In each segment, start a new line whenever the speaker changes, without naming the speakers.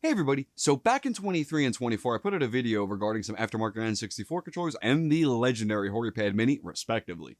Hey everybody, so back in 23 and 24, I put out a video regarding some Aftermarket N64 controllers and the legendary Horipad Mini, respectively.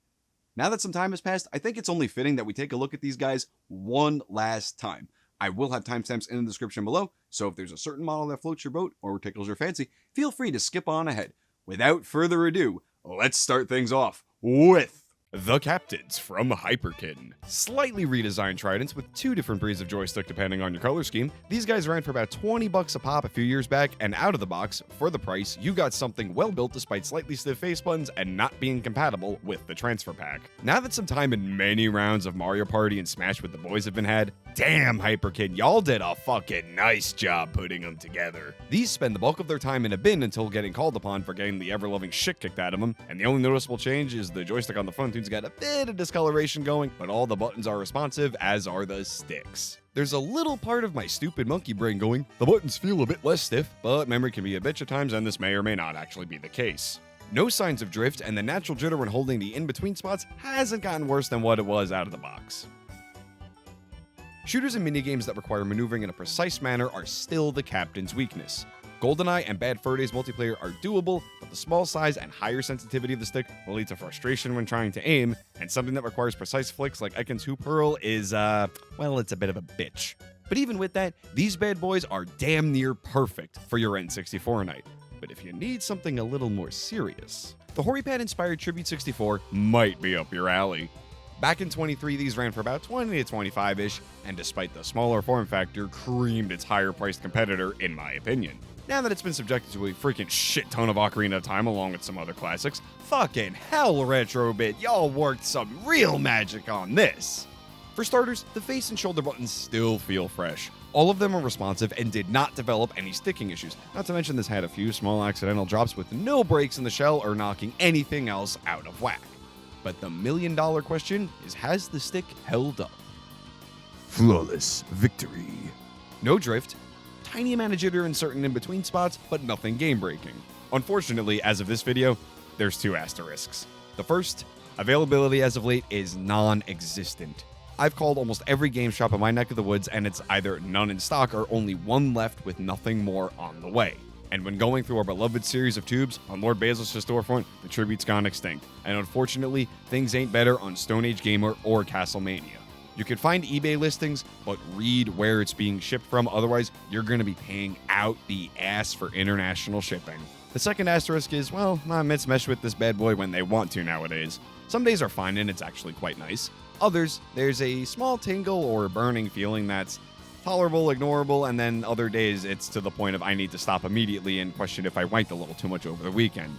Now that some time has passed, I think it's only fitting that we take a look at these guys one last time. I will have timestamps in the description below, so if there's a certain model that floats your boat or tickles your fancy, feel free to skip on ahead. Without further ado, let's start things off with the Captains from Hyperkin. Slightly redesigned tridents with two different breeds of joystick depending on your color scheme. These guys ran for about 20 bucks a pop a few years back, and out of the box, for the price, you got something well built despite slightly stiff face buttons and not being compatible with the transfer pack. Now that some time and many rounds of Mario Party and Smash with the boys have been had, damn Hyperkin, y'all did a fucking nice job putting them together. These spend the bulk of their time in a bin until getting called upon for getting the ever-loving shit kicked out of them, and the only noticeable change is the joystick on the front tune's got a bit of discoloration going, but all the buttons are responsive, as are the sticks. There's a little part of my stupid monkey brain going, the buttons feel a bit less stiff, but memory can be a bitch at times, and this may or may not actually be the case. No signs of drift, and the natural jitter when holding the in-between spots hasn't gotten worse than what it was out of the box. Shooters and minigames that require maneuvering in a precise manner are still the Captain's weakness. GoldenEye and Bad Fur Days multiplayer are doable, but the small size and higher sensitivity of the stick will lead to frustration when trying to aim, and something that requires precise flicks like Icon's Hoop Hurl is, well, it's a bit of a bitch. But even with that, these bad boys are damn near perfect for your N64 night. But if you need something a little more serious, the Horipad-inspired Tribute 64 might be up your alley. Back in 23, these ran for about 20 to 25-ish, and despite the smaller form factor, creamed its higher-priced competitor, in my opinion. Now that it's been subjected to a freaking shit ton of Ocarina of Time along with some other classics, fucking hell, Retro-Bit, y'all worked some real magic on this! For starters, the face and shoulder buttons still feel fresh. All of them are responsive and did not develop any sticking issues, not to mention this had a few small accidental drops with no breaks in the shell or knocking anything else out of whack. But the million-dollar question is, has the stick held up? Flawless victory. No drift, tiny amount of jitter in certain in-between spots, but nothing game-breaking. Unfortunately, as of this video, there's two asterisks. The first, availability as of late is non-existent. I've called almost every game shop in my neck of the woods, and it's either none in stock or only one left with nothing more on the way. And when going through our beloved series of tubes, on Lord Basil's storefront, the tribute's gone extinct. And unfortunately, things ain't better on Stone Age Gamer or Castlemania. You can find eBay listings, but read where it's being shipped from, otherwise you're going to be paying out the ass for international shipping. The second asterisk is, well, Mets mesh with this bad boy when they want to nowadays. Some days are fine and it's actually quite nice. Others, there's a small tingle or burning feeling that's tolerable, ignorable, and then other days it's to the point of I need to stop immediately and question if I wanked a little too much over the weekend.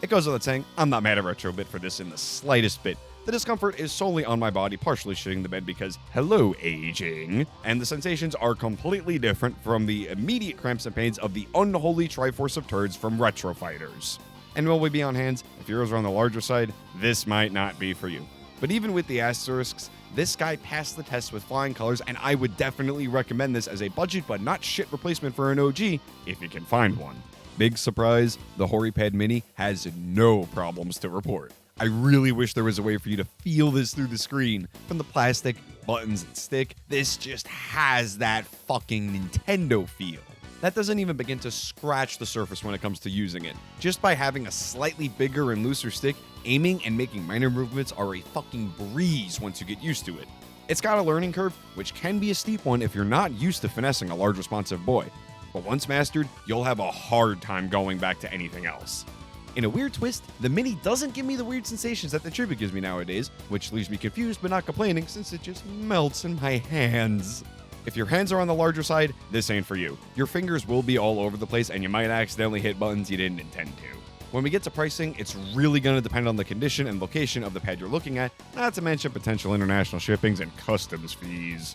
It goes without saying, I'm not mad at Retro-Bit for this in the slightest bit. The discomfort is solely on my body, partially shitting the bed because, hello, aging. And the sensations are completely different from the immediate cramps and pains of the unholy Triforce of turds from Retro Fighters. And will we be on hands, if yours are on the larger side, this might not be for you. But even with the asterisks, this guy passed the test with flying colors, and I would definitely recommend this as a budget but not shit replacement for an OG, if you can find one. Big surprise, the Horipad Mini has no problems to report. I really wish there was a way for you to feel this through the screen. From the plastic, buttons, and stick, this just has that fucking Nintendo feel. That doesn't even begin to scratch the surface when it comes to using it. Just by having a slightly bigger and looser stick, aiming and making minor movements are a fucking breeze once you get used to it. It's got a learning curve, which can be a steep one if you're not used to finessing a large responsive boy. But once mastered, you'll have a hard time going back to anything else. In a weird twist, the Mini doesn't give me the weird sensations that the Tribute gives me nowadays, which leaves me confused but not complaining since it just melts in my hands. If your hands are on the larger side, this ain't for you. Your fingers will be all over the place and you might accidentally hit buttons you didn't intend to. When we get to pricing, it's really going to depend on the condition and location of the pad you're looking at, not to mention potential international shippings and customs fees.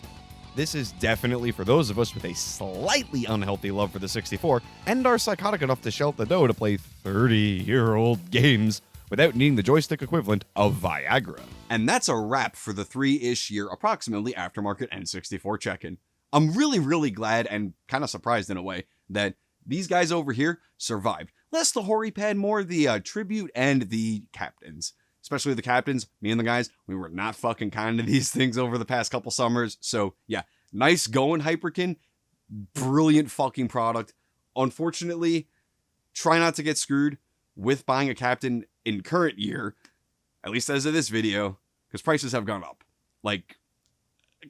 This is definitely for those of us with a slightly unhealthy love for the 64 and are psychotic enough to shell the dough to play 30-year-old games without needing the joystick equivalent of Viagra. And that's a wrap for the 3-ish year approximately Aftermarket N64 check-in. I'm really glad and kind of surprised in a way that these guys over here survived. Less the Horipad, more the Tribute and the Captains. Especially the Captains, me and the guys, we were not fucking kind to these things over the past couple summers. So yeah, Nice going, Hyperkin. Brilliant fucking product. Unfortunately, try not to get screwed with buying a Captain in current year, at least as of this video, because prices have gone up. Like,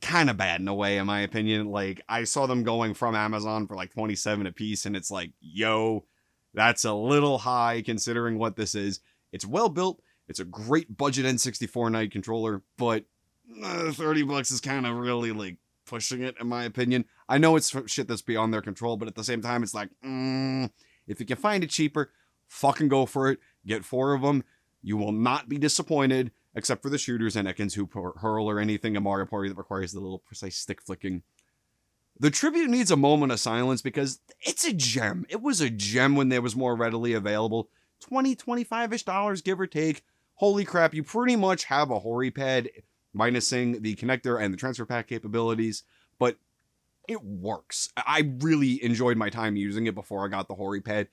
kind of bad in a way, in my opinion. Like, I saw them going from Amazon for like $27 a piece, and it's like, yo, that's a little high considering what this is. It's well built. It's a great budget N64 Night controller, but $30 is kind of really like pushing it, in my opinion. I know it's shit that's beyond their control, but at the same time, it's like, if you can find it cheaper, fucking go for it. Get 4 of them. You will not be disappointed, except for the shooters and Ekans Hoop Hurl or anything in Mario Party that requires the little precise stick flicking. The tribute needs a moment of silence because it's a gem. It was a gem when there was more readily available. $20, $25-ish, give or take. Holy crap, you pretty much have a Horipad, minusing the connector and the transfer pack capabilities, but it works. I really enjoyed my time using it before I got the Horipad.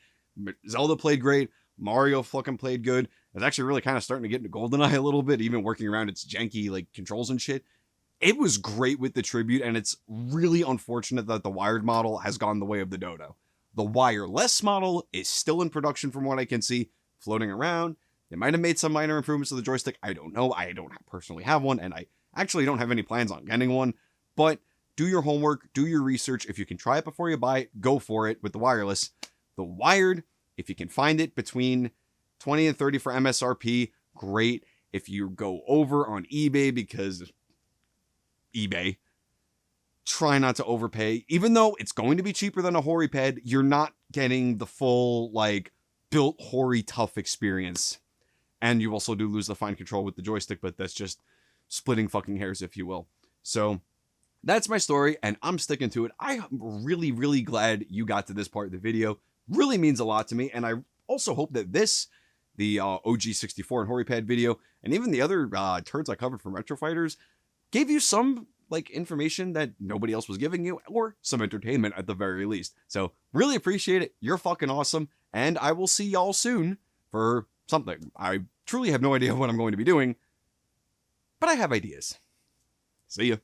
Zelda played great. Mario fucking played good. I was actually really kind of starting to get into GoldenEye a little bit, even working around its janky like controls and shit. It was great with the tribute, and it's really unfortunate that the wired model has gone the way of the Dodo. The wireless model is still in production from what I can see, floating around. They might have made some minor improvements to the joystick. I don't know. I don't personally have one, and I actually don't have any plans on getting one. But do your homework, do your research. If you can try it before you buy it, go for it with the wireless. The wired, if you can find it between 20 and 30 for MSRP, great. If you go over on eBay, because eBay, try not to overpay. Even though it's going to be cheaper than a Horipad, you're not getting the full, like, built Hori tough experience. And you also do lose the fine control with the joystick, but that's just splitting fucking hairs, if you will. So that's my story, and I'm sticking to it. I'm really, really glad you got to this part of the video. Really means a lot to me, and I also hope that this, the OG64 and Horipad video, and even the other turds I covered from Retro Fighters, gave you some like information that nobody else was giving you, or some entertainment at the very least. So really appreciate it. You're fucking awesome, and I will see y'all soon for something. I truly have no idea what I'm going to be doing, but I have ideas. See ya.